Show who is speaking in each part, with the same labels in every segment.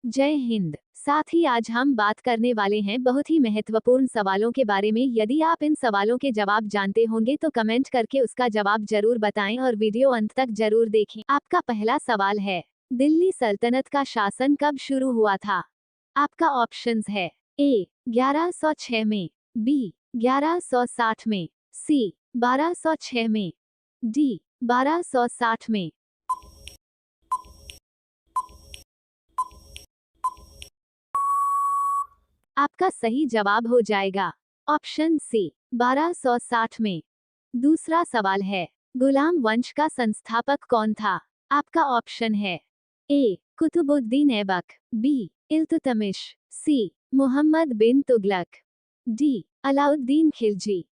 Speaker 1: जय हिंद। साथ ही आज हम बात करने वाले हैं बहुत ही महत्वपूर्ण सवालों के बारे में। यदि आप इन सवालों के जवाब जानते होंगे तो कमेंट करके उसका जवाब जरूर बताएं और वीडियो अंत तक जरूर देखें। आपका पहला सवाल है, दिल्ली सल्तनत का शासन कब शुरू हुआ था? आपका ऑप्शंस है ए 1106 में, बी 1160 में, सी 1206 में, डी 1260 में। आपका सही जवाब हो जाएगा ऑप्शन सी 1260 में। दूसरा सवाल है, गुलाम वंश का संस्थापक कौन था? आपका ऑप्शन है ए कुतुबुद्दीन ऐबक, बी इल्तुतमिश, सी मुहम्मद बिन तुगलक, डी अलाउद्दीन खिलजी।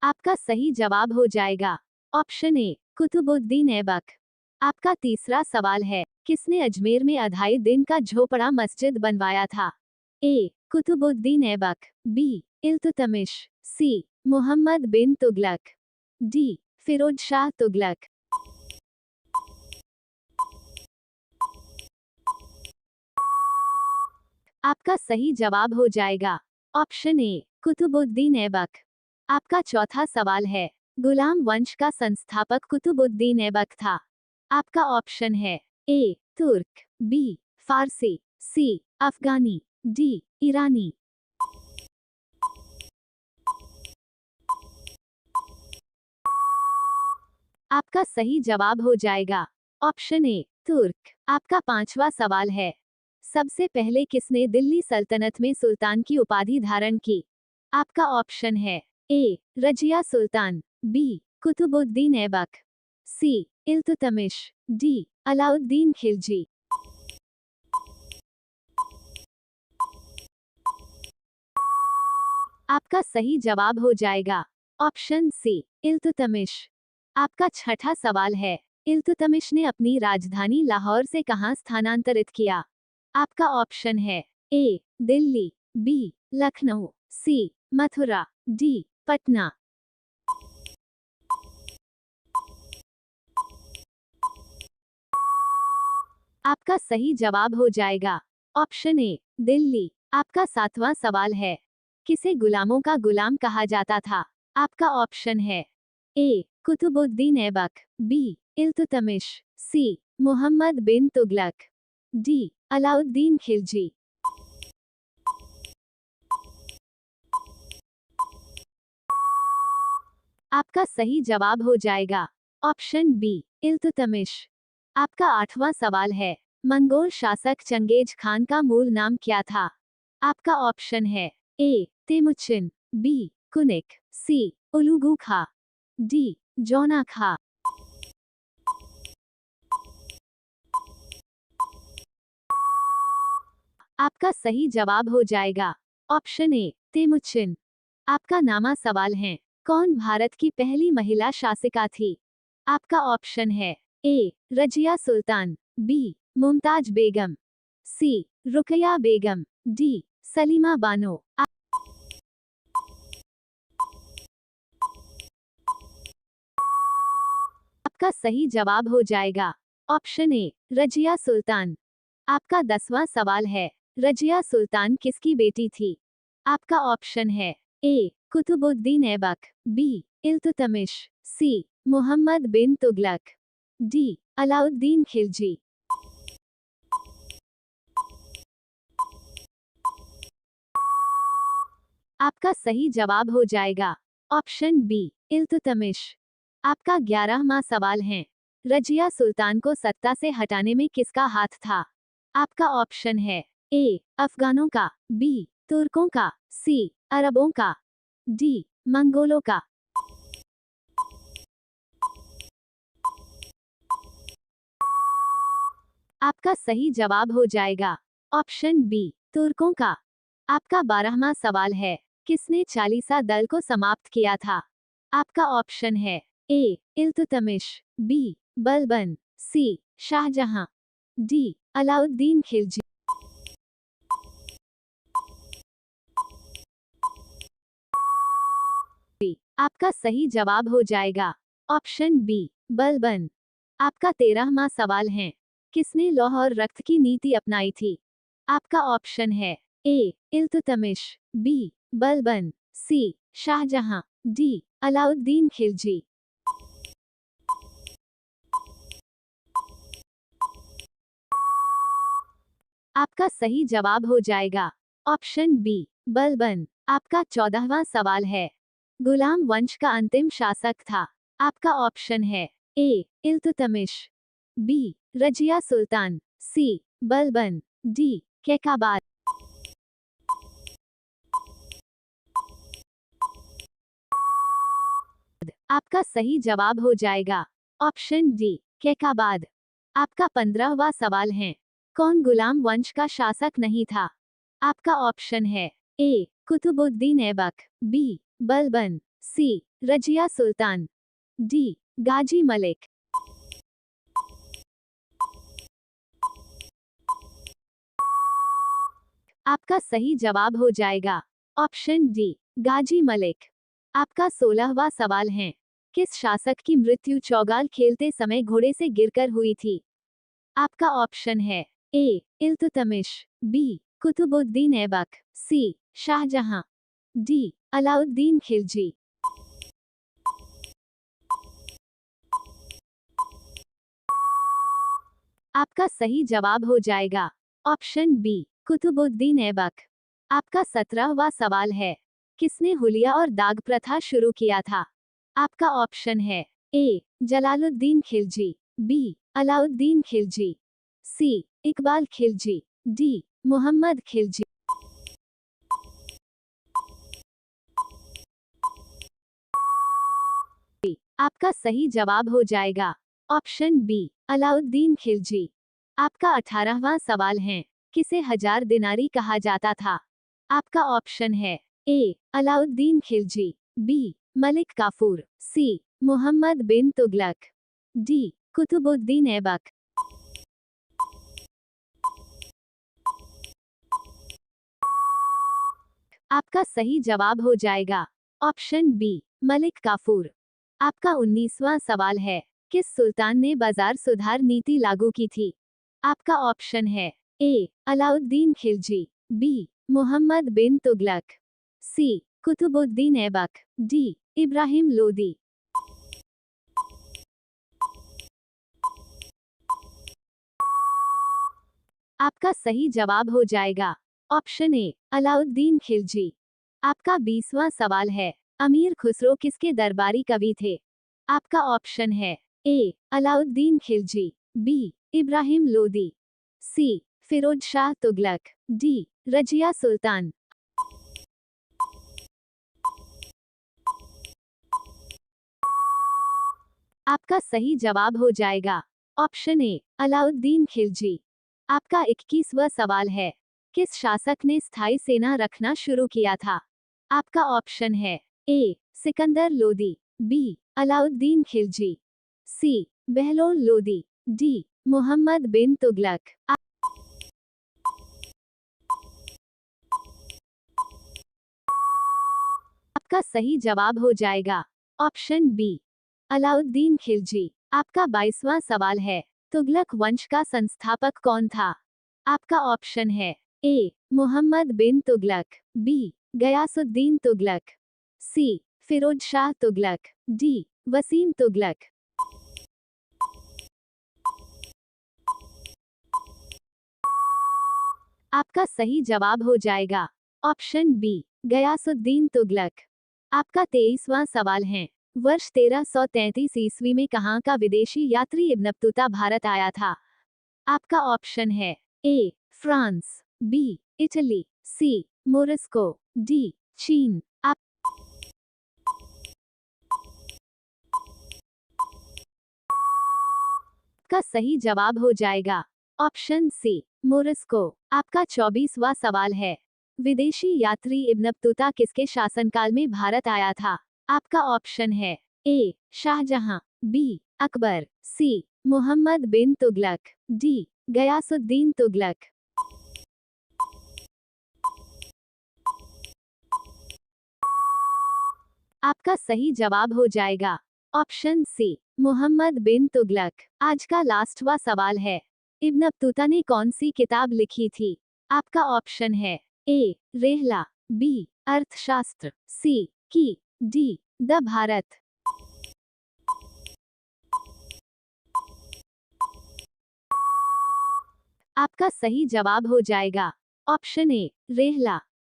Speaker 1: आपका सही जवाब हो जाएगा ऑप्शन ए कुतुबुद्दीन ऐबक। आपका तीसरा सवाल है, किसने अजमेर में अढ़ाई दिन का झोपड़ा मस्जिद बनवाया था? ए कुतुबुद्दीन ऐबक, बी इल्तुतमिश, सी मुहम्मद बिन तुगलक, डी फिरोज शाह तुगलक। आपका सही जवाब हो जाएगा ऑप्शन ए कुतुबुद्दीन ऐबक। आपका चौथा सवाल है, गुलाम वंश का संस्थापक कुतुबुद्दीन ऐबक था। आपका ऑप्शन है ए तुर्क, बी फारसी, सी अफगानी, डी ईरानी। आपका सही जवाब हो जाएगा ऑप्शन ए तुर्क। आपका पांचवा सवाल है, सबसे पहले किसने दिल्ली सल्तनत में सुल्तान की उपाधि धारण की? आपका ऑप्शन है ए रजिया सुल्तान, बी कुतुबुद्दीन ऐबक, सी इल्तुतमिश, डी अलाउद्दीन खिलजी। आपका सही जवाब हो जाएगा ऑप्शन सी इल्तुतमिश। आपका छठा सवाल है, इल्तुतमिश ने अपनी राजधानी लाहौर से कहां स्थानांतरित किया? आपका ऑप्शन है ए दिल्ली, बी लखनऊ, सी मथुरा, डी पटना। आपका सही जवाब हो जाएगा ऑप्शन ए दिल्ली। आपका सातवां सवाल है, किसे गुलामों का गुलाम कहा जाता था? आपका ऑप्शन है ए कुतुबुद्दीन ऐबक, बी इल्तुतमिश, सी मुहम्मद बिन तुगलक, डी अलाउद्दीन खिलजी। आपका सही जवाब हो जाएगा ऑप्शन बी इल्तुतमिश। आपका आठवां सवाल है, मंगोल शासक चंगेज खान का मूल नाम क्या था? आपका ऑप्शन है ए तेमुचिन, बी कुनिक, सी उलुगु खा, डी जौना खा। आपका सही जवाब हो जाएगा ऑप्शन ए तेमुचिन। आपका नामा सवाल है, कौन भारत की पहली महिला शासिका थी? आपका ऑप्शन है ए रजिया सुल्तान, बी मुमताज बेगम, सी रुकया बेगम, डी सलीमा बानो। आपका सही जवाब हो जाएगा ऑप्शन ए रजिया सुल्तान। आपका 10वां सवाल है, रजिया सुल्तान किसकी बेटी थी? आपका ऑप्शन है ए कुतुबुद्दीन ऐबक, बी इल्तुतमिश, सी मुहम्मद बिन तुगलक, डी अलाउद्दीन खिलजी। आपका सही जवाब हो जाएगा ऑप्शन बी इल्तुतमिश। आपका 11वां सवाल है, रजिया सुल्तान को सत्ता से हटाने में किसका हाथ था? आपका ऑप्शन है ए अफगानों का, बी तुर्कों का, सी अरबों का, डी मंगोलों का। आपका सही जवाब हो जाएगा ऑप्शन बी तुर्कों का। आपका 12वां सवाल है, किसने चालीसा दल को समाप्त किया था? आपका ऑप्शन है ए इल्तुतमिश, बी बलबन, सी शाहजहां, डी अलाउद्दीन खिलजी। आपका सही जवाब हो जाएगा ऑप्शन बी बलबन। आपका 13वां सवाल है, किसने लौह और रक्त की नीति अपनाई थी? आपका ऑप्शन है ए इल्तुतमिश, बी बलबन, सी शाहजहां, डी अलाउद्दीन खिलजी। आपका सही जवाब हो जाएगा ऑप्शन बी बलबन। आपका 14वां सवाल है, गुलाम वंश का अंतिम शासक था। आपका ऑप्शन है ए इल्तुतमिश, बी रजिया सुल्तान, सी बलबन, डी कैकाबाद। आपका सही जवाब हो जाएगा ऑप्शन डी कैकाबाद। आपका 15वां सवाल है, कौन गुलाम वंश का शासक नहीं था? आपका ऑप्शन है ए कुतुबुद्दीन ऐबक, बी बलबन, सी रजिया सुल्तान, डी गाजी मलिक। आपका सही जवाब हो जाएगा ऑप्शन डी गाजी मलिक। आपका 16वां सवाल है, किस शासक की मृत्यु चौगाल खेलते समय घोड़े से गिरकर हुई थी? आपका ऑप्शन है ए इल्तुतमिश, बी कुतुबुद्दीन ऐबक, सी शाहजहां, डी अलाउद्दीन खिलजी। आपका सही जवाब हो जाएगा ऑप्शन बी कुतुबुद्दीन ऐबक। आपका 17वां सवाल है, किसने हुलिया और दाग प्रथा शुरू किया था? आपका ऑप्शन है ए जलालुद्दीन खिलजी, बी अलाउद्दीन खिलजी, सी इकबाल खिलजी, डी मोहम्मद खिलजी। आपका सही जवाब हो जाएगा ऑप्शन बी अलाउद्दीन खिलजी। आपका 18वां सवाल है, किसे हजार दिनारी कहा जाता था? आपका ऑप्शन है ए अलाउद्दीन खिलजी, बी मलिक काफूर, सी मोहम्मद बिन तुगलक, डी कुतुबुद्दीन ऐबक। आपका सही जवाब हो जाएगा ऑप्शन बी मलिक काफूर। आपका 19वां सवाल है, किस सुल्तान ने बाजार सुधार नीति लागू की थी? आपका ऑप्शन है ए अलाउद्दीन खिलजी, बी मोहम्मद बिन तुगलक, सी कुतुबुद्दीन ऐबक, डी इब्राहिम लोदी। आपका सही जवाब हो जाएगा ऑप्शन ए अलाउद्दीन खिलजी। आपका 20वां सवाल है, अमीर खुसरो किसके दरबारी कवि थे? आपका ऑप्शन है ए अलाउद्दीन खिलजी, बी इब्राहिम लोदी, सी फिरोज शाह तुगलक, डी रजिया सुल्तान। आपका सही जवाब हो जाएगा ऑप्शन ए अलाउद्दीन खिलजी। आपका 21वां सवाल है, किस शासक ने स्थायी सेना रखना शुरू किया था? आपका ऑप्शन है ए सिकंदर लोदी, बी अलाउद्दीन खिलजी, सी बहलोल लोदी, डी मोहम्मद बिन तुगलक। आपका सही जवाब हो जाएगा ऑप्शन बी अलाउद्दीन खिलजी। आपका 22वां सवाल है, तुगलक वंश का संस्थापक कौन था? आपका ऑप्शन है ए मोहम्मद बिन तुगलक, बी गयासुद्दीन तुगलक, सी फिरोज शाह तुगलक, डी वसीम तुगलक। आपका सही जवाब हो जाएगा ऑप्शन बी गयासुद्दीन तुगलक। आपका 23वां सवाल है, वर्ष 1333 ईस्वी में कहाँ का विदेशी यात्री इब्न बतूता भारत आया था? आपका ऑप्शन है A France, B Italy, C Morocco, D चीन। आपका सही जवाब हो जाएगा ऑप्शन सी मोरस्को। आपका 24वां सवाल है, विदेशी यात्री इब्न बतूता किसके शासनकाल में भारत आया था? आपका ऑप्शन है ए शाहजहां, बी अकबर, सी मोहम्मद बिन तुगलक, डी गयासुद्दीन तुगलक। आपका सही जवाब हो जाएगा ऑप्शन सी मोहम्मद बिन तुगलक। आज का लास्टवा सवाल है, इब्न बतूता ने कौन सी किताब लिखी थी? आपका ऑप्शन है ए रेहला, बी अर्थशास्त्र, सी की, डी द भारत। आपका सही जवाब हो जाएगा ऑप्शन ए रेहला।